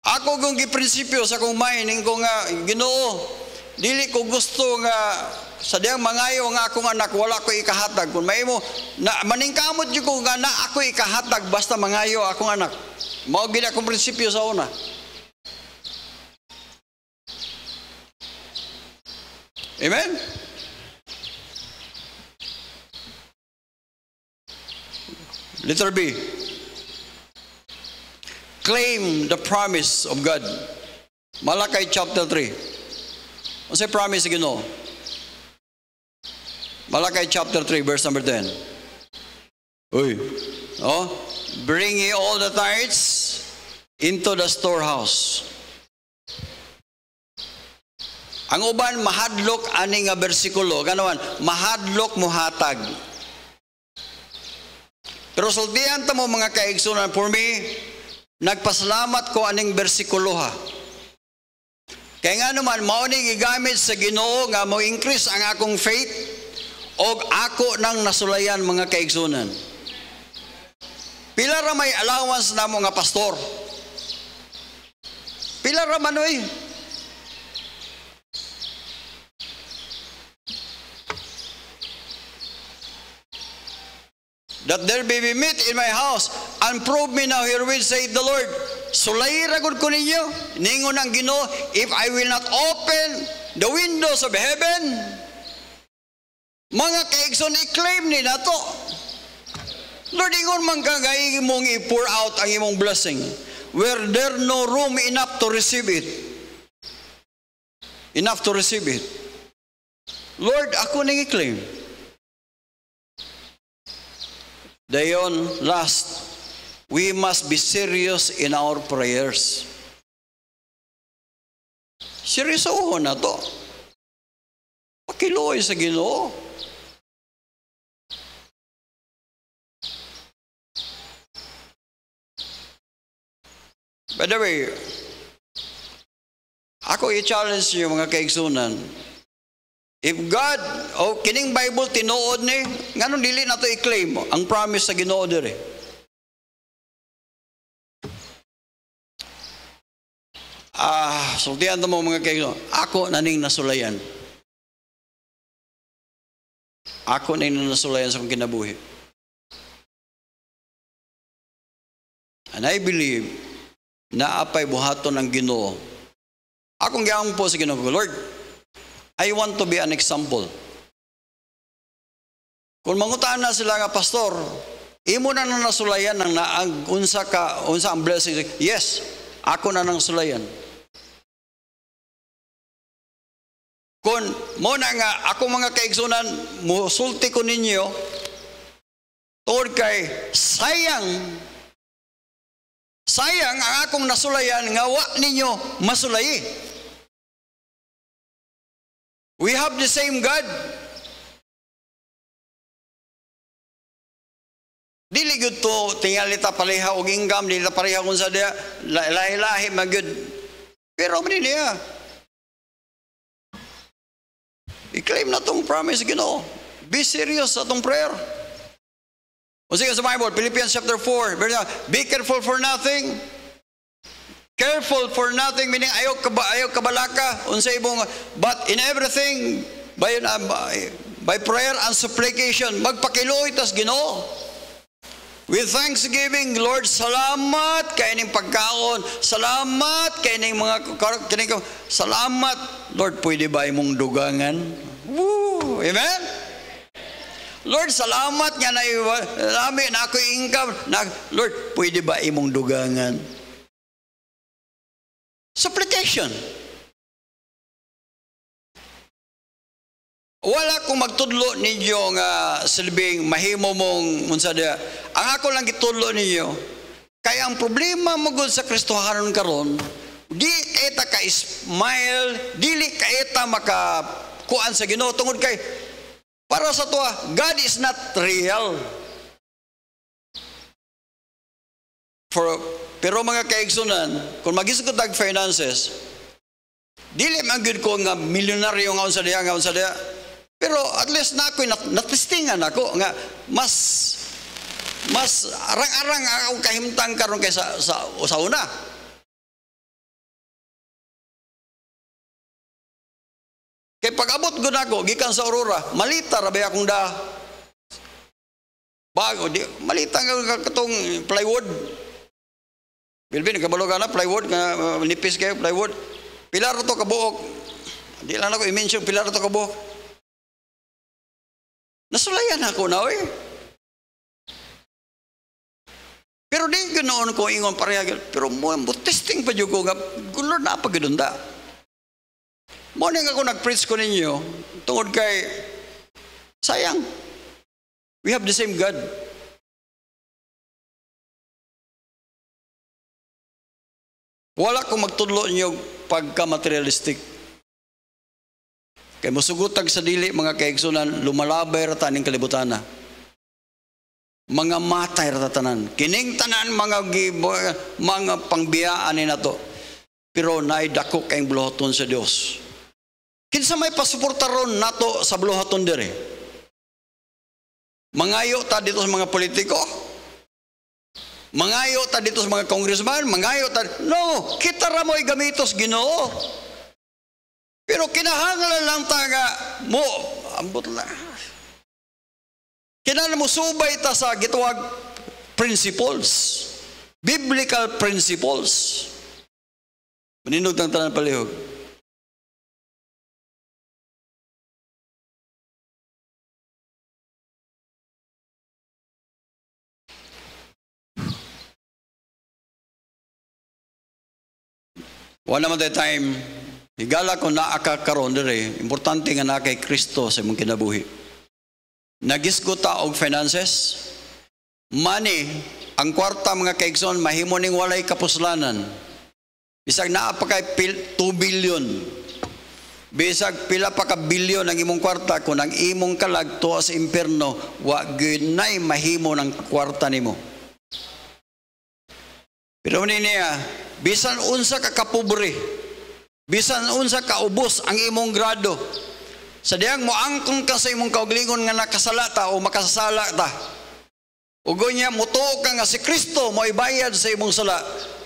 Ako kung giprinsipyo sa kong mind ko nga Ginoo, dili ko gusto nga sa diyang mangayo nga akong anak wala ko ikahatag. Kung mahimo na maningkamot jud ko nga na ako ikahatag basta mangayo akong anak. Mao gid akong prinsipyo sa una. Amen. Letter B. Claim the promise of God. Malakay chapter 3. Ano say promise sa Ginoo? Malakay chapter 3 verse number 10. Uy. Oh, bring ye all the tithes into the storehouse. Ang uban mahadlok ani nga bersikulo, ganawan, mahadlok muhatag. Pero sultihan ta mo mga kaigsunan, for me, nagpasalamat ko aning bersikulo ha. Kaya nga naman, mauning igamit sa Ginoo nga mo increase ang akong faith o ako nang nasulayan mga kaigsunan. Pila ra may allowance na mo nga pastor? Pila ra man oy? That there be meat in my house, and prove me now herewith, saith the Lord. Sulay ragod ko ninyo, ningon ang Ginoo, if I will not open the windows of heaven, mga kaigsoon, i-claim ni nato. Lord, ingon man kagay mong i-pour out ang imong blessing, where there no room enough to receive it. Enough to receive it. Lord, ako nang i-claim. Dayon, last, we must be serious in our prayers. Seryosohon na to. Pakiluoy sa Ginoo. By the way, ako i-challenge niyo mga kaigsunan. If God, kining Bible tinuod ni, nganong dili na to i-claim ang promise sa Ginoo diri. Sultihan mo mga kaigsunan, ako naning nasulayan. Ako naning nasulayan sa akong kinabuhi. And I believe na apay buhaton ng Ginoo. Akong giampo po sa Ginoo, Lord, I want to be an example. Kung mangutaan na sila nga, pastor, imo na nang nasulayan ng unsa ang blessing. Yes, ako na nang sulayan. Kung mo na nga, ako mga kaigsunan, musulti ko ninyo, tungod kay sayang ang akong nasulayan nga wa ninyo masulayi. We have the same God. Dili gyud to tingali ta pareha og ingam, dili ta pareha kun sa dia lahi-lahi magyud. Pero man niya. I-claim na tong promise Ginoo. Be serious sa tong prayer. O sige sa Bible, Philippians chapter 4, be careful for nothing. Careful for nothing, meaning ayaw kabalaka, unsay ibong, but in everything, by prayer and supplication, magpakiluoy tas Ginoo. With thanksgiving, Lord, salamat kay ning pagkaon. Salamat kay ning mga salamat. Lord, pwede ba imong dugangan? Woo! Amen? Lord, salamat nga na lami na ako income. Lord, pwede ba imong dugangan? Supplication. Wala kong magtudlo ninyo nga silbing mahimo mong unsa dia. Ang ako lang gitudlo ninyo, kaya ang problema mo gud sa Kristohanon karon, di kaita ka smile, dili kaita makakuan sa Ginoo tungod kay para sa tuwa, God is not real. Pero mga kaigsunan, kung magisgot og finances, dili man gyud ko nga milyonaryo nga unsa diha. Pero at least na ako'y natistingan ako nga mas arang-arang ako kahimtang karon kaysa sa una. Kay pag-abot gud ako gikan sa Aurora, malita ra ba akong bago di malita nga katong plywood. Bilbin kabalo na plywood nga nipis kayo plywood. Pilar to kabuok. Di lang ako i-mention pilar to kabuok. Nasulayan ako na Pero di ganoon ko ingon pareha. Pero mo testing pa jud ko nga Lord na pagidunda. Mo ning ako nag-preach ko ninyo tungod kay sayang. We have the same God. Wala ko magtudlo ninyo pagka-materialistic. Kay musugutag sa dili mga kaigsunan, lumalabay ra taning kalibutan na. Mga matay ra tanan. Kining tanan mga pangbiyaan ni nato. Pero naay dako kayong buluhaton sa Dios. Kinsa may pasuporta ron nato sa buluhaton dire? Mangayo ta dito sa mga politiko? Mangayo ta dito sa mga congressman? Mangayo ta? No, kita ra mo'y gamitos Ginoo. Pero kinahanglan lang taga mo, ambot lang. Kinahanglan mo subay ta sa gituwag principles. Biblical principles. Maninog ng tanan palihog. One naman the time, higala ko na karon dire, importante nga na kay Kristo sa imong kinabuhi. Nagisgot ta og finances, money, ang kwarta mga kaigsoon mahimo ning walay kapuslanan. Bisag naa pa kay 2 billion. Bisag pila pa ka bilyon ang imong kwarta kung ang imong kalag tuwa sa impierno, wa gyud nay mahimo ng kwarta nimo. Pero niya, bisan unsa ka kapobre, bisan unsa ka ubos ang imong grado, sa diyang moangkon ka sa imong kaugalingon nga nakasala ta o makasasala ta, ugo niya mutuo ka nga si Kristo mo ibayad sa imong sala,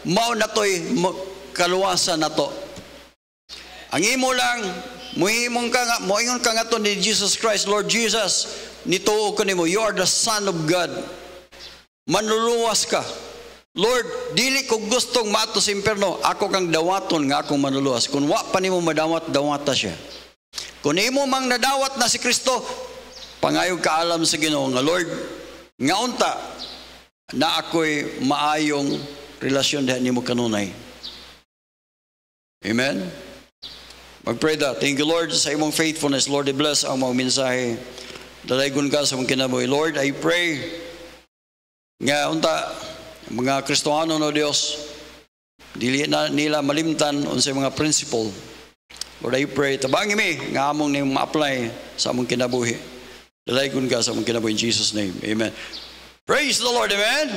mao natoy kaluwasan nato. Ang imo lang muhimong ka nga moingon ka nga to ni Jesus Christ, Lord Jesus, nituo ko nimo, you are the Son of God. Manluluwas ka. Lord, dili ko gustong maato sa impierno, ako kang dawaton nga akong manluluwas. Kung wa pa nimo madawat, dawata siya. Kung imo mang nadawat na si Kristo, pangayog kaalam sa Ginoo nga Lord, nga unta na ako'y maayong relasyon diha nimo kanunay. Amen. Mag-pray da. Thank you Lord sa imong faithfulness. Lord, i-bless ang mga mensahe. Dalaygon ka sa mong kinabuhi. Lord, I pray nga unta mga Kristohano no Dios, dili na nila malimtan unsay mga principle. Lord, I pray tabangi mi nga among ning ma-apply sa among kinabuhi. Dalaygon ka sa among kinabuhi in Jesus name. Amen. Praise the Lord. Amen.